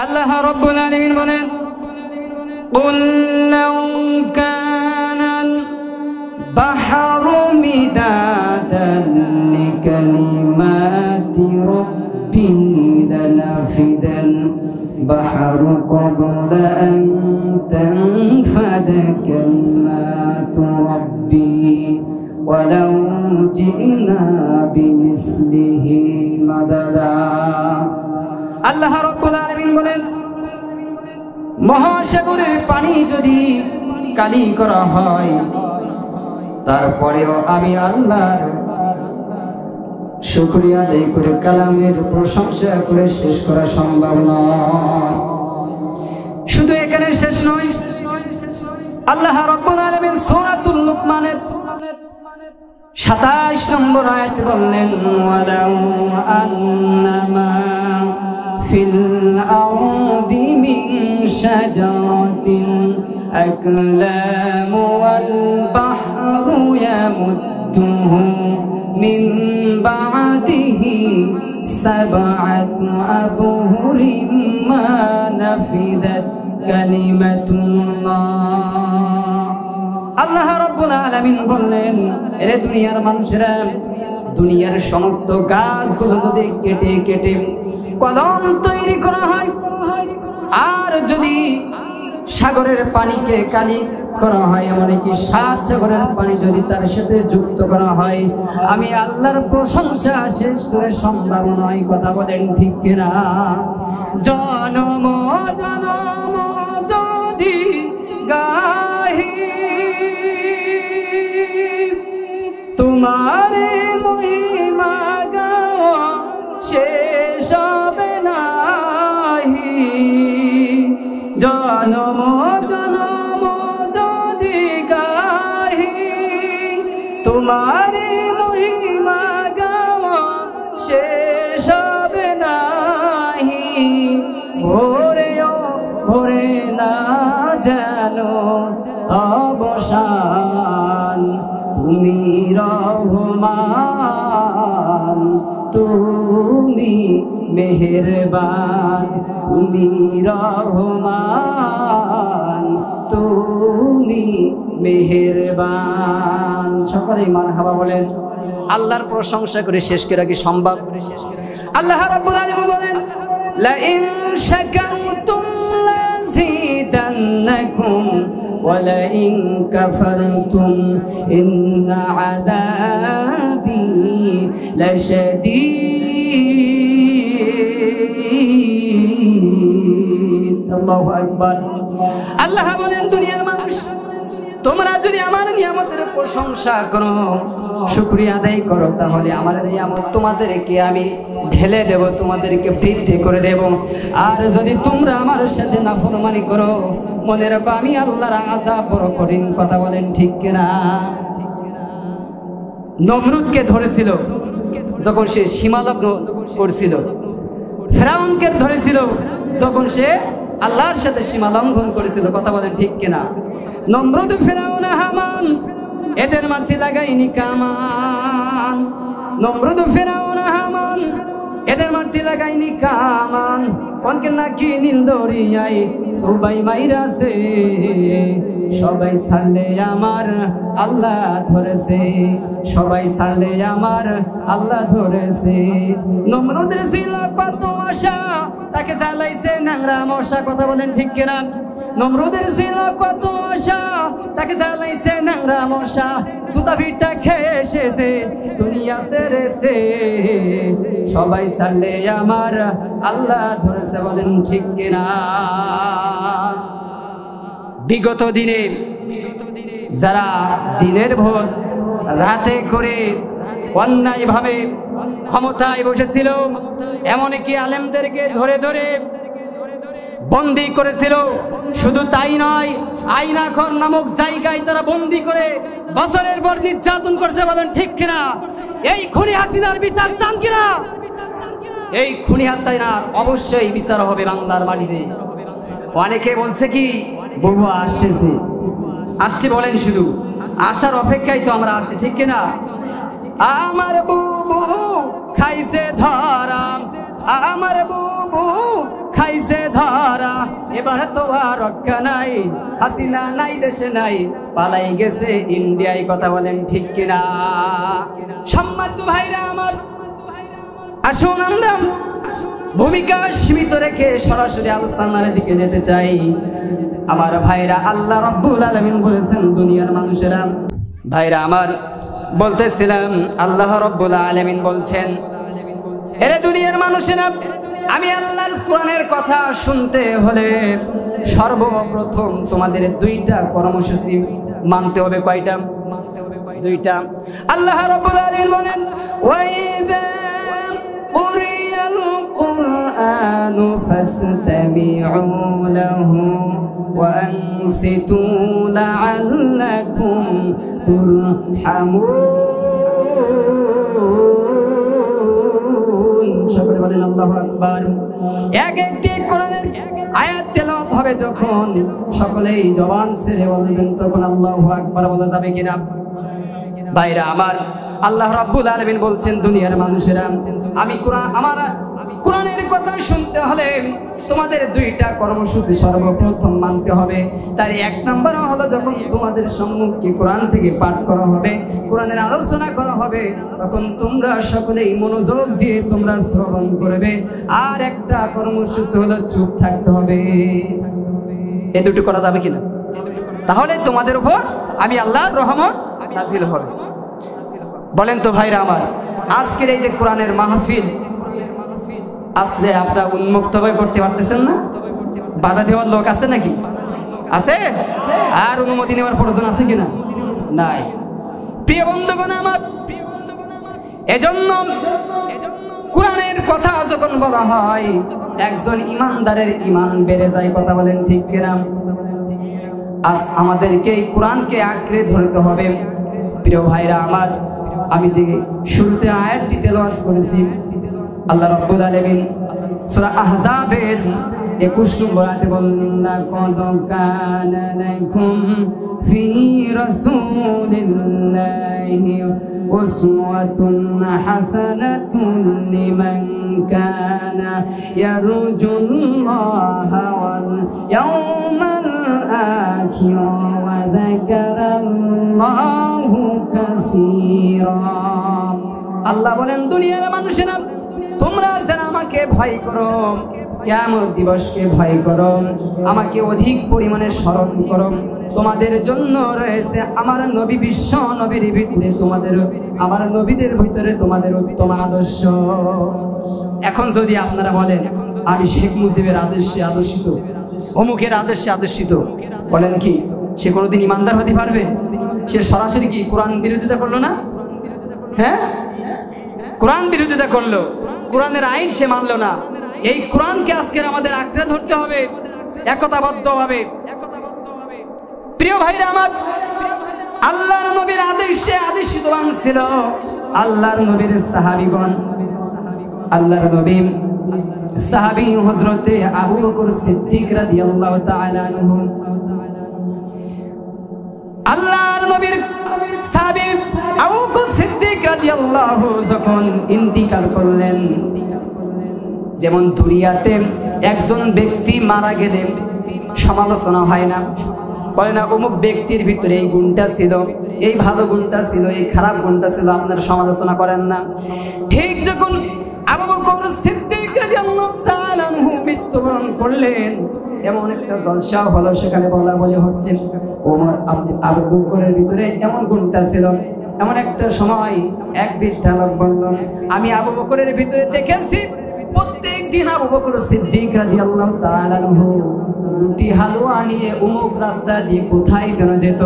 আল্লাহ রাব্বুল আলামিন বলেন, কুল লাউ কানাল বাহরু মিদাদান লিকালিমাতি রাব্বি লানাফিদাল বাহরু ক্বাবলা আন তানফাদা কালিমাতু রাব্বি ওয়ালাউ জিনা বিমিসলিহি মাদাদা। আল্লাহ রাব্বুল আলামিন বলেন, মহাসাগরের পানি যদি কালি করা হয়, তারপরেও আমি আল্লাহর শুকরিয়া আদায় করে কালামের প্রশংসা করে শেষ করা সম্ভব নয়। শুধু এখানে শেষ নয়, আল্লাহ রাব্বুল আলামিন সূরাতুল লুকমানের 27 নম্বর আয়াতে বললেন, ওয়ালাউ আন্নামা ফিল আরদি মিন শাজারাতিন আকলামু ওয়াল বাহরু ইয়ামুদ্দুহু মিন বা'দিহি সাবআতু আবহুরিম মা নাফিদাত কালিমাতুল্লাহ। আল্লাহ রাব্বুল আলামিন বললেন, এরে দুনিয়ার মানুষেরা, দুনিয়ার সমস্ত গাছগুলো যদি কেটে কেটে কলম তৈরি করা হয়, আর যদি সাগরের পানিকে কালি করা হয়, এমনকি 7 সাগরের পানি যদি তার সাথে যুক্ত করা হয়, আমি আল্লাহর প্রশংসা শেষ করে সম্ভব নয়। কথা বলেন ঠিক কিনা? জনম জনম যদি গাহি তোমারে মহিমা গাওয়া শেষ হবে নাহি, জনম জনম যদি গাহি তোমারে মহিমা গাওয়া শেষ হবে নাহি, ভোরেও ভোরে না জানো অবসান, তুমি রহমান তুমি মেহেরবান, তুমি রহমান তুমি মেহেরবান। সকলেই মারহাবা বলেন। আল্লাহর প্রশংসা করে শেষ করা কি সম্ভব? আল্লাহ রাব্বুল আলামিন বলেন, লা ইন শাকারতুম লাযিদান্নাকুম ওয়া লা ইন কাফারতুম ইন্না আযাবি লাশাদীদ। আল্লাহু আকবার। আল্লাহ বলেন, দুনিয়ার মানুষ, তোমরা যদি আমার নিয়ামতের প্রশংসা করো, শুকরিয়া আদায় করো, তাহলে আমার নিয়ামত তোমাদেরকে আমি ঢেলে দেব, তোমাদেরকে বৃদ্ধি করে দেব। আর যদি তোমরা আমার সাথে নাফরমানি করো, মনে রাখো আমি আল্লাহর আযাব বড় কঠিন। কথা বলেন ঠিক কিনা? নমরুদকে ধরেছিল যখন সে সীমালঙ্ঘন করছিল, ফেরাউনকে ধরেছিল যখন সে আল্লাহর সাথে সীমা লঙ্ঘন করেছিল। কথা বলেন ঠিক কিনা? নমরুদ, ফেরাউন, হামান এদের মাটি লাগাইনি কামান। নমরুদ, ফেরাউন, হামান এদের মাটি লাগাইনি কামান। কোনকে নাকি নিন্দরিয়াই সবাই মাইরাছে, সবাই ছাড়লে আমার আল্লাহ ধরেছে, সবাই ছাড়লে আমার আল্লাহ ধরেছে। নমরুদের ছিল কত আশা, তাকে জ্বালাইছে ন্যাংরা মশা। কথা বলেন ঠিক কিনা? নমরুদের ছিল কত আশা, তাকে জ্বালাইছে ন্যাংরা মশা। সুতা ভিটা খেয়ে এসেছে দুনিয়া ছেড়েছে, সবাই ছাড়লে আমার আল্লাহ ধরেছে। বলেন ঠিক কিনা? বিগত দিনে যারা দিনের ভোট রাতে করে অন্যায় ভাবে ক্ষমতায় বসেছিল, এমনকি আলেমদেরকে ধরে ধরে বন্দী করেছিল। শুধু তাই নয়, আইনাঘর নামক জায়গায় তারা বন্দী করে বছরের পর নির্যাতন করছে। বলেন ঠিক কিনা? এই খুনি হাসিনার বিচার চান কিনা? এই খুনি হাসিনার অবশ্যই বিচার হবে বাংলার মাটিতে। অনেকে বলছে কি বউ আসতেছে, আসছে বলেন, শুধু আসার অপেক্ষায় তো আমরা আছি, ঠিক কিনা? আমার বুবু খাইছে ধরা, আমার বুবু খাইছে ধরা, এবার তো আর রক্ষা নাই, হাসিনা নাই দেশে নাই, পালাই গেছে ইন্ডিয়ায়। কথা বলেন ঠিক কিনা? সম্মানিত ভাইরা আমার, আসুন আমরা ভূমিকা সীমিত রেখে সরাসরি আলোচনার দিকে যেতে চাই। আমার ভাইরা, আল্লাহ রাব্বুল আলামিন বলেছেন দুনিয়ার মানুষেরা, ভাইরা আমার বলতেছিলাম আল্লাহ রাব্বুল আলামিন বলছেন, এরে দুনিয়ার মানুষেরা, আমি আল্লাহর কোরআনের কথা শুনতে হলে সর্বপ্রথম তোমাদের দুইটা কর্মসূচি মানতে হবে। কয়টা? দুইটা। আল্লাহ রাব্বুল আলামিন বলেন, ওয়াইদা কুরিয়াল কুরআনু ফাসতামিউ লাহু ওয়া আনসিতু লাআল্লাকুম তুরহামুন। সকলে বলেন আল্লাহু আকবার। এক একটি কোরআনের আয়াত তেলাওয়াত হবে যখন, সকলেই জবান ছেড়ে বলবেন, তখন আল্লাহু আকবার বলা যাবে কিনা? ভাইরা আমার, আল্লাহ রাব্বুল আলামিন বলছেন দুনিয়ার মানুষেরা, আমি কোরআনের কথা শুনতে হলে তোমাদের দুইটা কর্মসূচি সর্বপ্রথম মানতে হবে। তার এক নম্বর হলো, যখন তোমাদের সম্মুখে কোরআন থেকে পাঠ করা হবে, কোরআনের আলোচনা করা হবে, তখন তোমরা সকলেই মনোযোগ দিয়ে তোমরা শ্রবণ করবে। আর একটা কর্মসূচি হলো চুপ থাকতে হবে। এই দুটো করা যাবে কিনা? তাহলে তোমাদের উপর আমি আল্লাহর রহমত নাযিল হবে। বলেন তো ভাইরা আমার, আজকের এই যে কোরআনের মাহফিল আসছে, আপনারা উন্মুক্ত হয়ে করতে পারতেছেন না? বাধা দেওয়ার লোক আছে নাকি? আছে? আর অনুমতি নেওয়ার প্রয়োজন আছে কিনা? নাই। প্রিয় বন্ধুগণ আমার, এজন্য কোরআনের কথা যখন বলা হয়, একজন ইমানদারের ইমান বেড়ে যায়। কথা বলেন ঠিক কিনা? আজ আমাদেরকে এই কোরআনকে আঁকড়ে ধরতে হবে। প্রিয় ভাইরা আমার, আমি যে শুরুতে আয়াতটি তেলাওয়াত করেছি, আল্লাহ রাব্বুল আলামিন সূরা আহজাবের 21 নম্বর আয়াতে বললেন, লাকাদ কানা লাকুম ফি রাসূলিল্লাহি উসওয়াতুন হাসানাতুন লিমান কানা ইয়ারজুল্লাহা ওয়াল ইয়াওমাল আখির ওয়া যাকারাল্লাহু কাসীরা। আল্লাহ বলেন, দুনিয়ার মানুষেরা, তোমরা যেন আমাকে ভয় করো, কিয়ামত দিবসকে ভয় করো, আমাকে অধিক পরিমাণে স্মরণ করো। তোমাদের জন্য রয়েছে আমার নবী, বিশ্ব নবীর ভিতরে তোমাদের, আমার নবীদের ভিতরে তোমাদের উত্তম আদর্শ। এখন যদি আপনারা বলেন আমি শেখ মুজিবের আদর্শে আদর্শিত, অমুকের আদর্শে আদর্শিত, বলেন কি সে কোনোদিন ইমানদার হতে পারবে? সে সরাসরি কি কোরআন বিরোধিতা করলো না? হ্যাঁ, কোরআন বিরোধিতা করলো, কোরআনের আইন সে মানলো না। এই কোরআনকে আজকে আমাদের আঁকড়ে ধরতে হবে একতাবদ্ধভাবে। প্রিয় ভাইরা আমার, আল্লাহর নবীর আদর্শে আদর্শিতবান ছিল আল্লাহর নবীর সাহাবীগণ। আল্লাহর নবী সাহাবী হযরতে আবু বকর সিদ্দিক রাদিয়াল্লাহু তাআলা আনহু, আল্লাহর নবীর সাহাবী আবু বকর সিদ্দিক রাদিয়াল্লাহু যখন ইন্তিকাল করলেন, যেমন দুনিয়াতে একজন ব্যক্তি মারা গেলে সমালোচনা হয় না, বলে না অমুক ব্যক্তির ভিতরে এই গুণটা ছিল, এই ভালো গুণটা ছিল, এই খারাপ গুণটা ছিল, আপনারা সমালোচনা করেন না। ঠিক যখন আবু বকর সিদ্দিক রাদিয়াল্লাহু তাআলা আনহু মৃত্যুবরণ করলেন, এমন একটা জলসা হলো, সেখানে বলা বলে হচ্ছে ওমর আবু বকরের ভিতরে এমন গুণটা ছিল। এমন একটা সময় এক বৃদ্ধা লোক বলল, আমি আবু বকরের ভিতরে দেখেছি প্রত্যেক দিন আবু বকর সিদ্দিক রাদিয়াল্লাহু তাআলা আনহু রুটি হালুয়া নিয়ে অমুক রাস্তা দিয়ে কোথায় যেন যেত।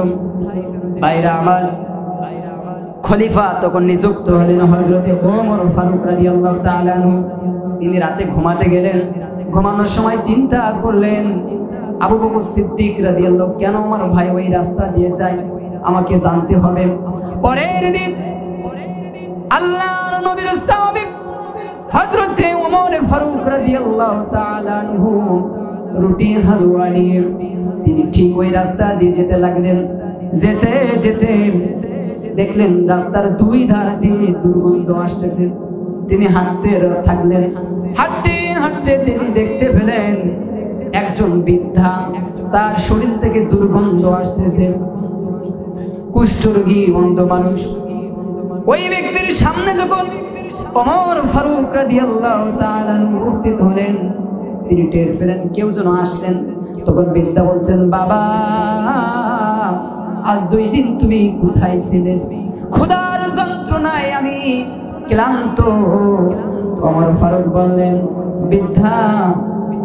ভাইরা আমার, খলিফা তখন নিযুক্ত হলেন হযরতে ওমর ফারুক রাদিয়াল্লাহু তাআলা আনহু। তিনি রাতে ঘুমাতে গেলেন, ঘুমানোর সময় চিন্তা করলেন, আবু বকর সিদ্দিক রাদিয়াল্লাহু কেন আমার ভাই ওই রাস্তা দিয়ে যায়, আমাকে জানতে হবে। পরের দিন আল্লাহর নবীর সাহাবী হযরতে ওমর ফারুক রাদিয়াল্লাহু তাআলা আনহু রুটি হালুয়া নিয়ে তিনি ঠিক ওই রাস্তা দিয়ে যেতে লাগলেন। যেতে যেতে দেখলেন রাস্তার দুই ধার দিয়ে দুর্গন্ধ আসতেছে। তিনি হাঁটতে থাকলেন, হাঁটতে হাঁটতে তিনি দেখতে পেলেন একজন বৃদ্ধা, তার শরীর থেকে দুর্গন্ধ আসতেছে, কুষ্ঠরোগী অন্ধ মানুষ। ওই ব্যক্তির সামনে যখন ওমর ফারুক রাদিয়াল্লাহু তাআলা উপস্থিত হলেন, তিনি টের পেলেন কেউ যেন আসছেন। তখন বৃদ্ধা বলছেন, বাবা আজ 2 দিন তুমি কোথায় ছিলে? ক্ষুধার যন্ত্রণায় আমি ক্লান্ত। ওমর ফারুক বললেন, বৃদ্ধা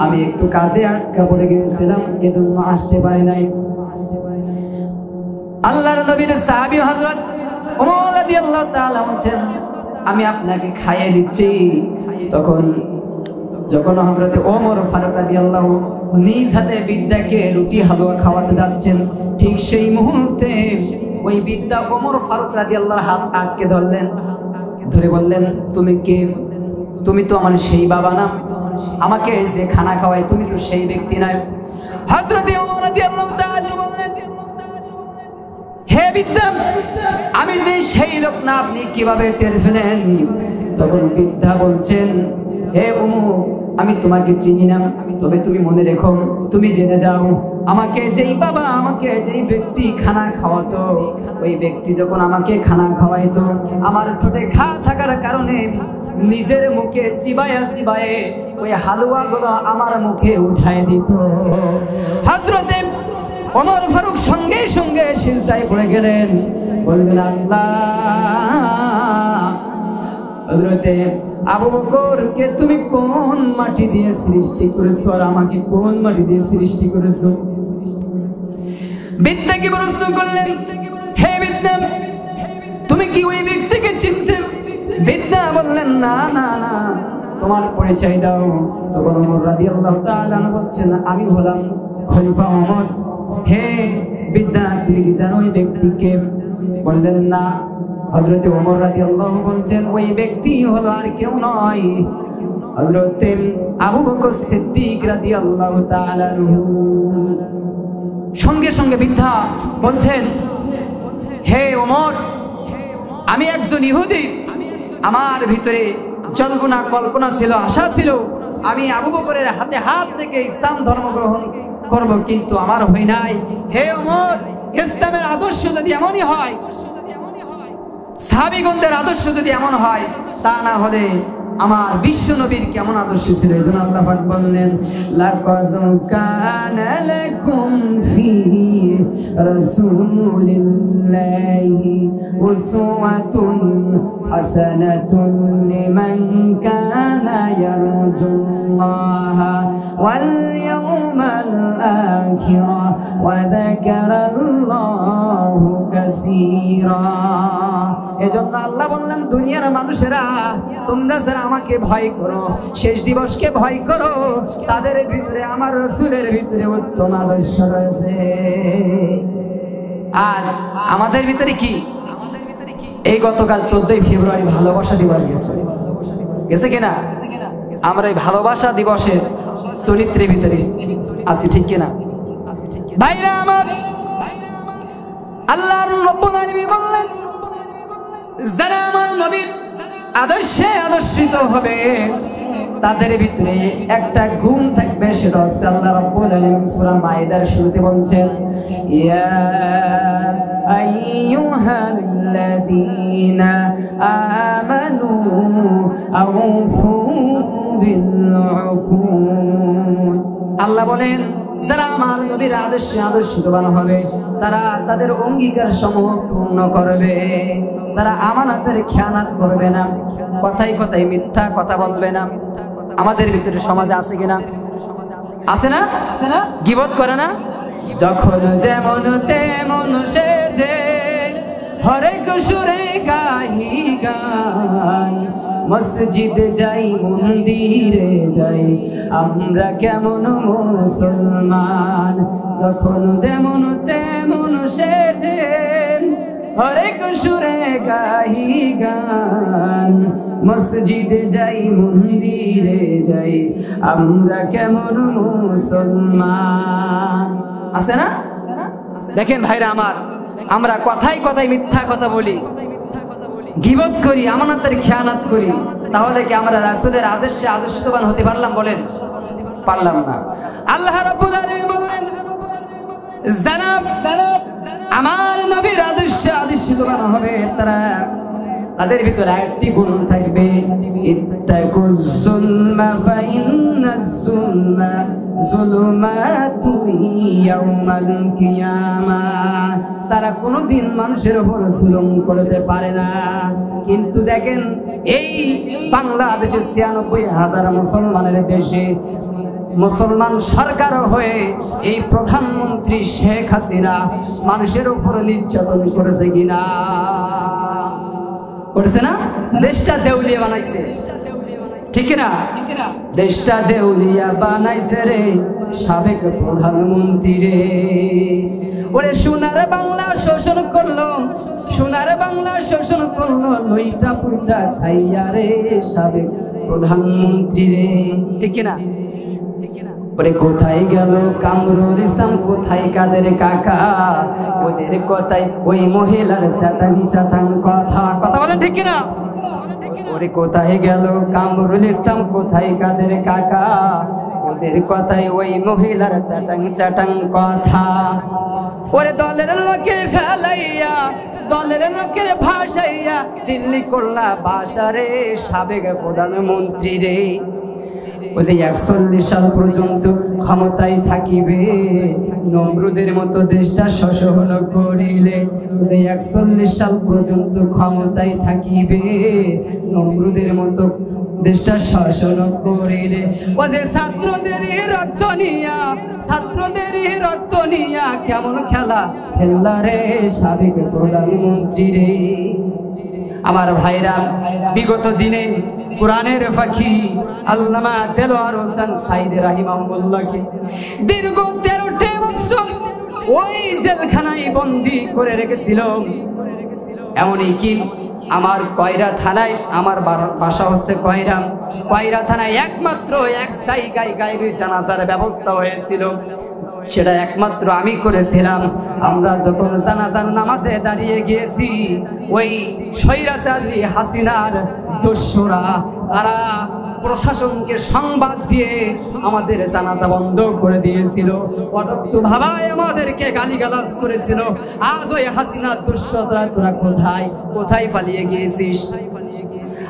আমি একটু কাজে আটকা পড়ে গিয়েছিলাম, এজন্য আসতে পারি নাই। আল্লাহর নবীর সাহাবী হযরত ওমর রাদিয়াল্লাহু তাআলা বলেন, আমি আপনাকে খাইয়ে দিচ্ছি। যখন হযরত ওমর ফারুক রাদিয়াল্লাহু নিজ হাতে বৃদ্ধাকে রুটি হালুয়া খাওয়াতে যাচ্ছেন, ঠিক সেই মুহূর্তে ওই বৃদ্ধা ওমর ফারুক রাদিয়াল্লাহুর হাত আটকে ধরলেন, ধরে বললেন, তুমি কে? তুমি তো আমার সেই বাবা না, আমাকে যে খানা খাওয়ায় তুমি তো সেই ব্যক্তি নাই। হযরত ওমর রাদিয়াল্লাহু তাআলা বললেন, হে বৃদ্ধা, আমি যে সেই লোক না, আপনি কিভাবে টের পেলেন? তখন বৃদ্ধা বলছেন, হে ওমর, আমি তোমাকে চিনি না, তবে তুমি মনে রেখো, তুমি জেনে যাও, আমাকে যেই বাবা, আমাকে যেই ব্যক্তি খানা খাওয়াতো, ওই ব্যক্তি যখন আমাকে খানা খাওয়াইতো, আমার ঠোঁটে ঘা থাকার কারণে নিজের মুখে চিবায়ে চিবায়ে ওই হালুয়াগুলো আমার মুখে উঠায় দিত। হযরতে ওমর ফারুক সঙ্গে সঙ্গে সিজদায় পড়ে গেলেন, বললেন, আল্লাহ, হযরতে আবু বকরকে তুমি কোন মাটি দিয়ে সৃষ্টি করেছো, আর আমাকে কোন মাটি দিয়ে সৃষ্টি করেছো? বৃদ্ধা কি প্রশ্ন করলেন, হে বৃদ্ধা, তুমি কি ওই ব্যক্তিকে চিনতে? বৃদ্ধা বললেন, না না না, তোমার পরিচয় দাও। তখন ওমর রাদিয়াল্লাহু তাআলা বলছেন, আমি হলাম খলিফা ওমর। হে বৃদ্ধা, তুমি কি জানো ওই ব্যক্তিকে? বললেন, না। হযরত ওমর রাদিয়াল্লাহু বলছেন, ওই ব্যক্তি হলো আর কেউ নয়, হযরত আবু বকর সিদ্দিক রাদিয়াল্লাহু তাআলা। সঙ্গে সঙ্গে বৃদ্ধা বলছেন, হে ওমর, আমি একজন ইহুদি, আমার ভিতরে জল্পনা কল্পনা ছিল, আশা ছিল আমি আবু বকরের হাতে হাত রেখে ইসলাম ধর্ম গ্রহণ করব, কিন্তু আমার হয় নাই। হে ওমর, ইসলামের আদর্শ যদি এমনই হয়, সাহাবীগণদের আদর্শ যদি এমন হয়, তা না হলে আমার বিশ্ব নবীর কেমন আদর্শ ছিল? এজন্য আল্লাহ পাক বললেন, লাকাদ কানা লাকুম ফি রাসূলিল্লাহি উসওয়াতুন হাসানাতুন লিমান কানা ইয়ারজুল্লাহা ওয়াল ইয়াওমাল আখিরা ওয়া যাকারাল্লাহু কাসীরা। এজন্য আল্লাহ বললেন, দুনিয়ার মানুষেরা, তোমরা যারা আমাকে ভয় করো, শেষ দিবসকে ভয় করো, তাদের ভিতরে আমার রাসূলের ভিতরে উত্তম আদর্শ রয়েছে। আজ আমাদের ভিতরে কি? এই গতকাল 14 ফেব্রুয়ারি ভালোবাসা দিবস গেছে কিনা? আমরা এই ভালোবাসা দিবসের চরিত্রের ভিতরে আছি, ঠিক কিনা? ভাইরা আমার, আল্লাহর রব্বুল আলামিন বললেন, যারা আমার নবীর আদর্শে আদর্শিত হবে, তাদের ভিতরে একটা গুণ থাকবে, সেটা হচ্ছে আল্লাহ রাব্বুল আলামিন সূরা মাইদার শুরুতে বলছেন, ইয়া আইয়ুহাল্লাযীনা আমানু আউফু বিল উকুদ। আল্লাহ বলেন, যারা আমার নবীর আদর্শে আদর্শিত হবে, তারা তাদের অঙ্গীকার সমূহ পূর্ণ করবে, তারা আমানতের খেয়ানত করবে না, কথাই কথাই মিথ্যা কথা বলবে না। আমাদের ভিতরে সমাজে আছে কিনা? আছে না? গীবত করে না? যখন যেমন তেমন সেজে হরেক সুরে গাহি গান, মসজিদে যাই মন্দিরে যাই, আমরা কেমন মুসলমান। যখন যেমন তেমন সেজে হরেক সুরে গাহি গান, মসজিদে যাই মন্দিরে যাই, আমরা কেমন মুসলমান। আছে না? দেখেন ভাইরা আমার, আমরা কথাই কথাই মিথ্যা কথা বলি, গীবত করি, আমানতের খেয়ানত করি, তাহলে কি আমরা রাসূলের আদর্শে আদর্শবান হতে পারলাম? বলেন, পারলাম না। আল্লাহ রাব্বুল আলামিন বললেন, যারা আমার নবীর আদর্শে আদর্শবান হবে তাদের ভিতরে একটি গুণ থাকবে, ইত্তাকুজ যুলমা ফাইন্নাজ যুলমা যুলুমাতুন ইয়াউমাল কিয়ামাহ। তারা কোনোদিন মানুষের উপর জুলুম করতে পারে না। কিন্তু দেখেন, এই বাংলাদেশে ৯৬,০০০ মুসলমানের দেশে মুসলমান সরকার হয়ে এই প্রধানমন্ত্রী শেখ হাসিনা মানুষের উপর নির্যাতন করেছে কিনা? করেছে না? দেশটা দেউলিয়া বানাইছে, ঠিক না? দেশটা দেউলিয়া বানাইছে রে সাবেক প্রধানমন্ত্রী রে। ওরে সোনার বাংলা শোষণ করলো, সোনার বাংলা শোষণ করলো, লইটা পুইটা খাইয়া রে সাবেক প্রধানমন্ত্রী রে, ঠিক না? ওরে কোথায় গেল কামরুল ইসলাম, কোথায় কাদের কাকা? ওদের কথাই ওই মহিলার চাটাং চাটাং কথা, কথা বলেন ঠিক না? ওরে কোথায় গেল কামরুল ইসলাম, কোথায় কাদের কাকা? ওদের কথাই ওই মহিলার চাটাং চাটাং কথা। ওরে দলের লোকে ফেলাইয়া, দলের লোকের ভাসাইয়া দিল্লি করলা বাসারে সাবেক প্রধানমন্ত্রী রে। ও যে ৪১ সাল পর্যন্ত ক্ষমতায় থাকিবে, নমরুদের মতো দেশটা শোষণ করিলে। ও যে ৪১ সাল পর্যন্ত ক্ষমতায় থাকিবে, নমরুদের মতো দেশটা শোষণ করিলে। ও যে ছাত্রদেরই রক্ত নিয়া, ছাত্রদেরই রক্ত নিয়া কেমন খেলা খেললা রে সাবেক প্রধানমন্ত্রী রে। আমার ভাইরা, বিগত দিনে কোরআনের ফাঁকি আল্লামা দেলোয়ার হোসেন সাইদি রাহিমাহুল্লাহকে দীর্ঘ ১৩টি বছর ওই জেলখানায় বন্দী করে রেখেছিল। এমনই কি আমার কয়রা থানায়, আমার বাসা হচ্ছে কয়রা থানায় একমাত্র এক জায়গায় গায়েবী জানাজার ব্যবস্থা হয়েছিল, সেটা একমাত্র আমি করেছিলাম। আমরা যখন জানাজার নামাজে দাঁড়িয়ে গিয়েছি, ওই স্বৈরাচারী হাসিনার দস্যুরা তারা প্রশাসনকে সংবাদ দিয়ে আমাদের জানাজা বন্ধ করে দিয়েছিল। অটক্ত ভাবায় আমাদেরকে গালিগালাজ করেছিল। আজ ওই হাসিনার দস্যুরা তোরা কোথায় কোথায় পালিয়ে গিয়েছিস?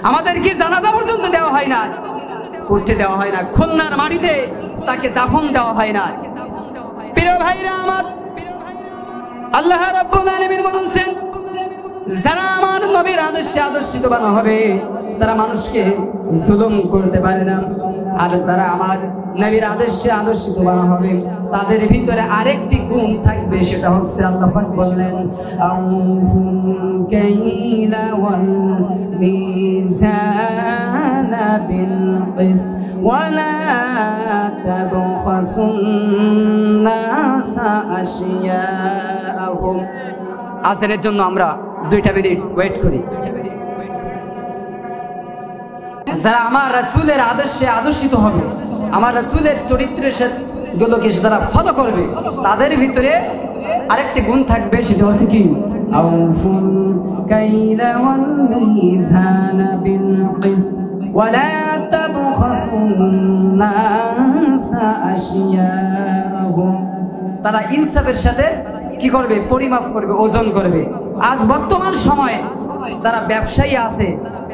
আমাদেরকে জানাজা পর্যন্ত দেওয়া হয় না, করতে দেওয়া হয় না। খুলনার মাটিতে তাকে দাফন দেওয়া হয় না। প্রিয় ভাইরা আমার, আল্লাহ রাব্বুল আলামিন বলেন, যারা আমার নবীর আদর্শে আদর্শিত বানা হবে তারা মানুষকে জুলুম করতে পারে না। আর যারা আমার নবীর আদর্শে আদর্শিত বানা হবে তাদের ভিতরে আরেকটি গুণ থাকবে, সেটা হচ্ছে আল্লাহ পাক বললেন, আউফুল কাইলা ওয়াল মিজানা বিল কিসত ওয়ালা তাবখাসুন নাসা আশিয়াহুম। আসরের জন্য আমরা 2টা মিনিট ওয়েট করি। যারা আমার রাসূলের আদর্শে আদর্শিত হবে, আমার রাসূলের চরিত্রের গুলোকে যারা ফলো করবে, তাদের ভিতরে আরেকটি গুণ থাকবে, সেটা হচ্ছে কি, আউফুল কাইলা ওয়াল মিজানা বিল কিসত ওয়ালা তাবখাসুন নাসা আশিয়াহুম। তারা ইনসাফের সাথে কি করবে? পরিমাপ করবে, ওজন করবে। আজ বর্তমান সময়ে যারা ব্যবসায়ী আছে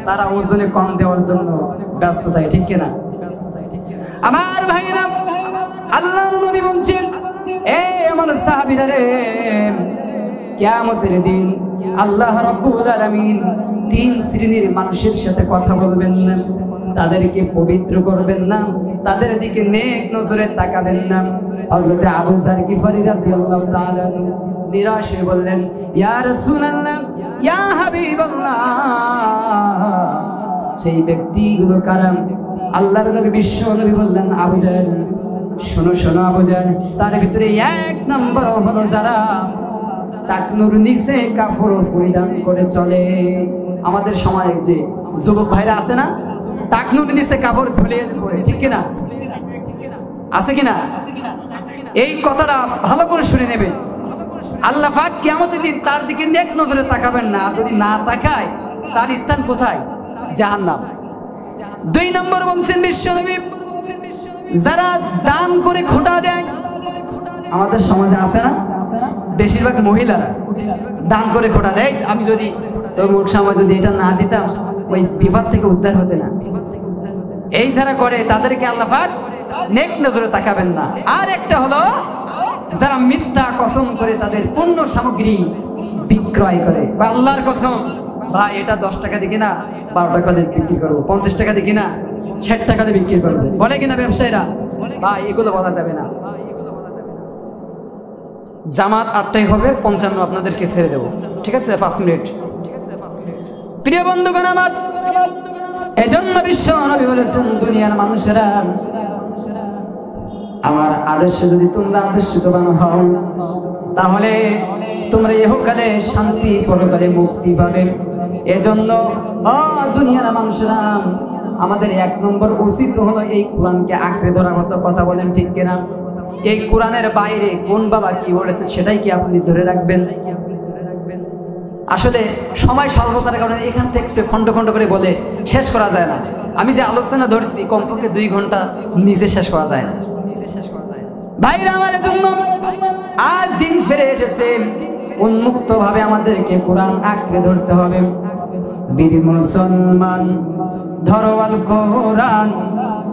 তারা ওজনে কম দেওয়ার জন্য ব্যস্ত থাকে, ঠিক কিনা? আমার ভাইরা, আল্লাহর নবী বলছেন, এই আমার সাহাবীরা রে, কিয়ামতের দিন আল্লাহ রাব্বুল আলামিন 3 শ্রেণীর মানুষের সাথে কথা বলবেন না, তাদেরকে পবিত্র করবেন না, তাদের দিকে নেক নজরে তাকাবেন না। হযরত আবু যার গিফারী রাদিয়াল্লাহু তাআলা নিরাশ হয়ে বললেন, ইয়া রাসূলুল্লাহ, ইয়া হাবিবাল্লাহ, সেই ব্যক্তিগুলো কারা? আল্লাহর নবী বিশ্ব নবী বললেন, আবু যার, শোনো শোনো আবু যার, তার ভিতরে 1 নম্বর হলো যারা টাকনুর নিচে কাপড় পরিধান করে চলে। আমাদের সমাজে যে যুবক ভাইরা আছে না, টাকনুর নিচে কাপড় ঝুলিয়ে পড়ে, ঠিক কিনা? আছে কিনা? এই কথাটা ভালো করে শুনে নেবেন। আল্লাহ পাক কিয়ামতের দিন তার দিকে নেক নজরে তাকাবেন না। যদি না তাকায় তার স্থান কোথায়? জাহান্নাম। 2 নম্বর বলছেন বিশ্বনবী, যারা দান করে খোঁটা দেয়, আমাদের সমাজে আছে না বেশিরভাগ মহিলারা দান করে খোঁটা দেয়, আমি যদি তোর সময় যদি এটা না দিতাম ওই বিপদ থেকে উদ্ধার হতে না। এই যারা করে তাদেরকে আল্লাহ পাক নেক নজরে তাকাবেন না। আর একটা হলো যারা মিথ্যা কসম করে তাদের পণ্য সামগ্রী বিক্রয় করে, বা আল্লাহর কসম ভাই এটা 10 টাকা দিয়ে কিনা 12 টাকা দিয়ে বিক্রি করবো, 50 টাকা দিয়ে কিনা 60 টাকা দিয়ে বিক্রি করবো বলে কিনা ব্যবসায়ীরা, ভাই এগুলো বলা যাবে না। জামাত 8টায় হবে, 55 আপনাদেরকে ছেড়ে দেবো, ঠিক আছে 5 মিনিট। প্রিয় বন্ধুগণ আমার, এজন্য বিশ্ব নবী বলেছেন, দুনিয়ার মানুষেরা আমার আদর্শে যদি তোমরা আদর্শিত হও তাহলে তোমরা ইহকালে শান্তি, পরকালে মুক্তি পাবে। এজন্য দুনিয়ার মানুষেরা আমাদের 1 নম্বর উচিত হলো এই কোরআনকে আঁকড়ে ধরার মতো। কথা বলেন ঠিক কিনা? এই কোরআনের বাইরে কোন বাবা কি বলেছে সেটাই কি আপনি ধরে রাখবেন? আসলে সময় স্বল্পতার কারণে এখান থেকে খন্ড খন্ড করে বলে শেষ করা যায় না। আমি যে আলোচনা ধরছি কমপক্ষে 2 ঘন্টা নিজে শেষ করা যায় না। ভাইরা আমার জন্য আজ দিন ফিরে এসেছে, উন্মুক্ত ভাবে আমাদেরকে কোরআন আঁকড়ে ধরতে হবে। বীর মুসলমান ধরো আল কোরআন,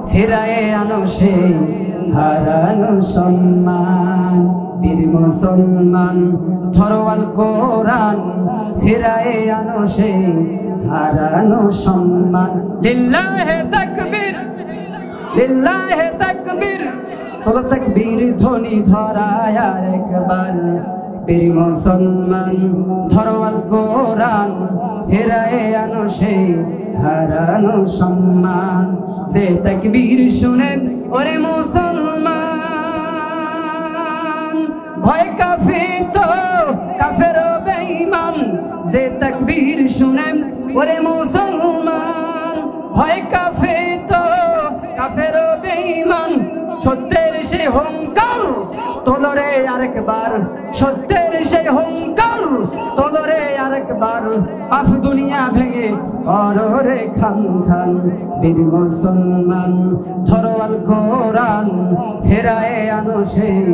ফিরায়ে আনো সেই হারানো সম্মান। বীর মুসলমান ধরো আল কোরআন, ফিরায়ে আনো সেই হারানো সম্মান। লিল্লাহে তাকবীর, লিল্লাহে তাকবীর, তোলো তাকবীর ধ্বনি ধরায় আর একবার। বীর মুসলমান ধরো আল কোরআন, ফিরায়ে আনো সেই হারানো সম্মান। যে তাকবীর শুনে ওরে মুসলমান, ভয় কাফির কাফের বেঈমান। যে তাকবীর শুনে ওরে মুসলমান, ভয় কাফির কাফের বেঈমান। সত্যের সেই হুঙ্কার তোলরে আরেকবার, সত্যের সেই হুঙ্কার তোলরে আরেকবার। পাপ দুনিয়া ভেঙে কররে খান খান। বীর মুসলমান ধরো আল কোরআন, ফেরায়ে আনো সেই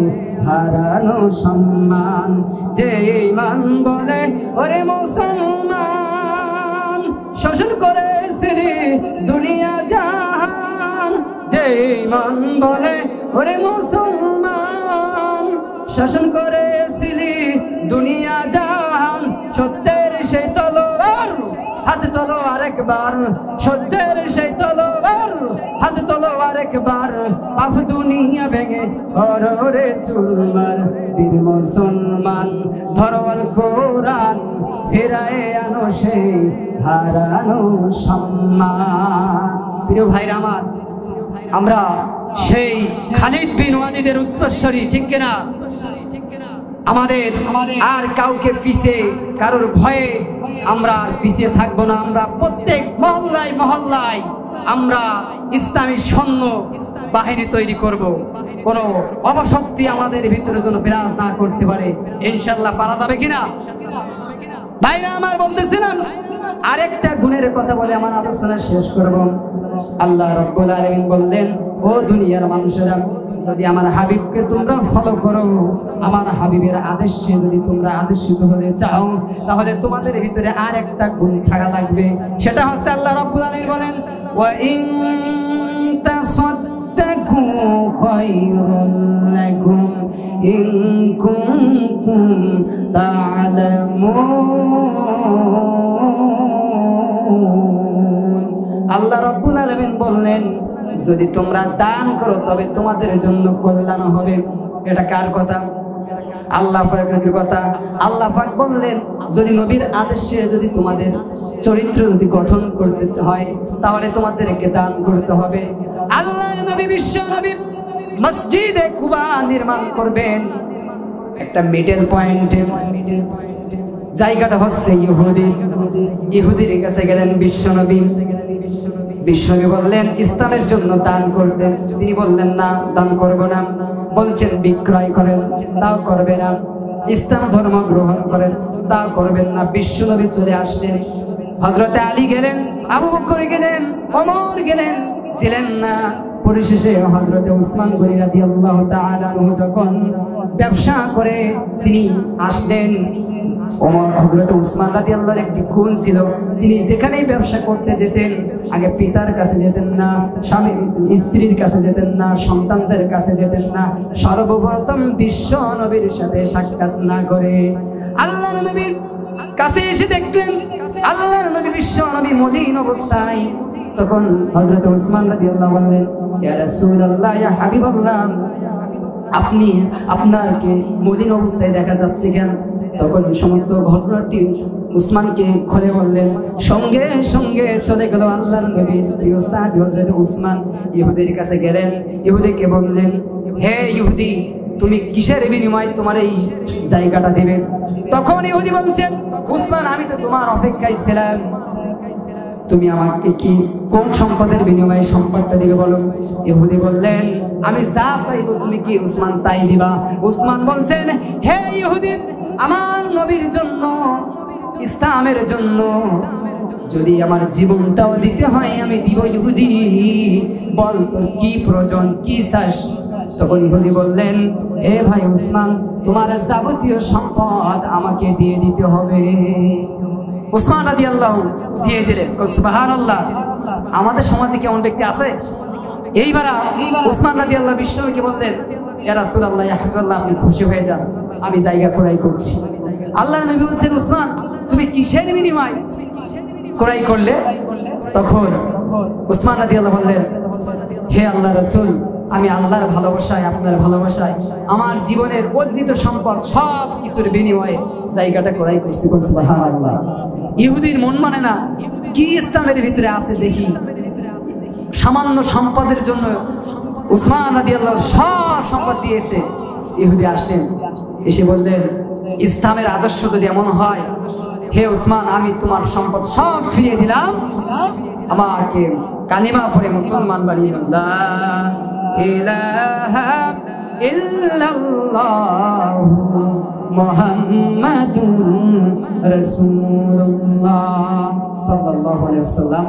হারানো সম্মান। যে ঈমান বলে ওরে মুসলমান, শোষণ করেছিলি দুনিয়া জাহান। যে ঈমান বলে ওরে মুসলমান, শাসন করেছিলি দুনিয়া জাহান। সত্যের সেই তলোয়ার হাতে তোলো আরেকবার, সত্যের সেই তলোয়ার হাতে তোলো আরেকবার। পাপ দুনিয়া ভেঙে কররে চুরমার। বীর মুসলমান ধরো আল কোরআন, ফিরায়ে আনো সেই হারানো সম্মান। প্রিয় ভাইরা আমার, আমরা সেই খালিদ বিন ওয়ালিদের উত্তরসূরি, ঠিক কিনা? আমাদের আর কাউকে পিছে কারোর ভয়ে আমরা আর পিছিয়ে থাকবো না। আমরা প্রত্যেক মহল্লায় মহল্লায় আমরা ইসলামী সৈন্য বাহিনী তৈরি করব। কোন অপশক্তি আমাদের ভিতরে যেন বিরাজ না করতে পারে। ইনশাআল্লাহ পারা যাবে কিনা? ভাইরা আমার, বলতেছিলাম আরেকটা গুণের কথা বলে আমার আলোচনা শেষ করব। আল্লাহ রাব্বুল আলামিন বললেন, ও দুনিয়ার মানুষেরা, যদি আমার হাবিবকে তোমরা ফলো করো, আমার হাবিবের আদেশে যদি তোমরা আদেশিত হতে চাও, তাহলে তোমাদের ভিতরে আর একটা গুণ থাকা লাগবে। সেটা হচ্ছে আল্লাহ রাব্বুল আলামিন বলেন, ওয়া ইন তাসাদ্দাকু খায়রুল লাকুম ইন কুনতুম তা'লামুন। আল্লাহ রাব্বুল আলামিন বললেন, যদি তোমরা দান করো তবে তোমাদের জন্য কল্যাণ হবে। এটা কার কথা? আল্লাহ পাকের কথা। আল্লাহ পাক বললেন, যদি নবীর আদেশে যদি তোমাদের চরিত্র যদি গঠন করতে হয় তাহলে তোমাদেরকে দান করতে হবে। আল্লাহর নবী বিশ্ব নবী মসজিদে কুবা নির্মাণ করবেন একটা মিডল পয়েন্টে। জায়গাটা হচ্ছে ইহুদির কাছে গেলেন বিশ্বনবী। বিশ্বনবী বললেন ইসলামের জন্য দান করতেন, তিনি বললেন না, দান করব না। বলছেন বিক্রয় করেন, তাও করবে না। ইসলাম ধর্ম গ্রহণ করেন, তাও করবেন না। বিশ্বনবী চলে আসলেন, হযরত আলী গেলেন, আবু বকর গেলেন, ওমর গেলেন, দিলেন না। পরিশেষে হযরত উসমান গনি রাদিয়াল্লাহু তাআলা যখন ব্যবসা করে তিনি আসলেন। ওমর হযরত উসমান রাদিয়াল্লাহু একটি গুণ ছিল, তিনি যেখানেই ব্যবসা করতে যেতেন আগে পিতার কাছে যেতেন না, স্বামী স্ত্রীর কাছে যেতেন না, সন্তানদের কাছে যেতেন না, সর্বপ্রথম বিশ্ব নবীর সাথে সাক্ষাৎ না করে আল্লাহর নবীর কাছে এসে দেখলেন আল্লাহর নবী বিশ্ব নবী মদিন অবস্থায়। তখন হযরত উসমান রাদিয়াল্লাহু বললেন, ইয়া রাসূলুল্লাহ, ইয়া হাবিবাল্লাহ, আপনি আপনাকে মদিন অবস্থায় দেখা যাচ্ছে কেন? তখন সমস্ত ঘটনাটি উসমানকে খুলে বললেন। সঙ্গে সঙ্গে চলে গেল আল্লাহর নবী প্রিয় সাহাবী হযরত উসমান ইহুদির কাছে গেলেন। ইহুদিকে বললেন, হে ইহুদি, তুমি কিসের বিনিময়ে তোমার এই জায়গাটা দেবে? তখন ইহুদি বলছেন, উসমান, আমি তো তোমার অপেক্ষায় ছিলাম, তুমি আমাকে কি কোন সম্পদের বিনিময়ে সম্পদটা দিবে বলো? ইহুদি বললেন, আমি যা চাইবো তুমি কি উসমান তাই দিবা? উসমান বলছেন, হে ইহুদি, আমার নবীর জন্য, ইসলামের জন্য যদি আমার জীবনটাও দিতে হয় আমি দিব ইহুদি, বল তোর কি প্রয়োজন, কি চাস? তখন ইহুদি বললেন, হে ভাই উসমান, তোমার যাবতীয় সম্পদ আমাকে দিয়ে দিতে হবে। উসমান রাদিয়াল্লাহু দিয়ে দিলেন। সুবহানাল্লাহ। আমাদের সমাজে কেমন ব্যক্তি আছে? এইবার উসমান রাদিয়াল্লাহু বিশ্বকে বললেন, ইয়া রাসূলুল্লাহ, ইয়া হাবিবাল্লাহ, আপনি খুশি হয়ে যান, আমি জায়গা ক্রয় করছি। আল্লাহর নবী বলছেন, উসমান, তুমি কিসের বিনিময়ে ক্রয় করলে? তখন উসমান রাদিয়াল্লাহু বললেন, হে আল্লাহর রাসূল, আমি আল্লাহর ভালোবাসায়, আপনার ভালোবাসায় আমার জীবনের অর্জিত সম্পদ সব কিছুর বিনিময়ে জায়গাটা ক্রয় করছি। সুবহানাল্লাহ। ইহুদির মন মানে না, কি ইসলামের ভিতরে আছে দেখি। সামান্য সম্পদের জন্য উসমান রাদিয়াল্লাহু সব সম্পদ দিয়েছে। ইহুদি আসলেন, এসে বললেন, ইসলামের আদর্শ যদি এমন হয়, হে উসমান, আমি তোমার সম্পদ সব ফিরিয়ে দিলাম, আমাকে কালিমা পড়ে মুসলমান বানিয়ে দাও। লা ইলাহা ইল্লাল্লাহ মুহাম্মাদুর রাসূলুল্লাহ সাল্লাল্লাহু আলাইহি ওয়াসাল্লাম।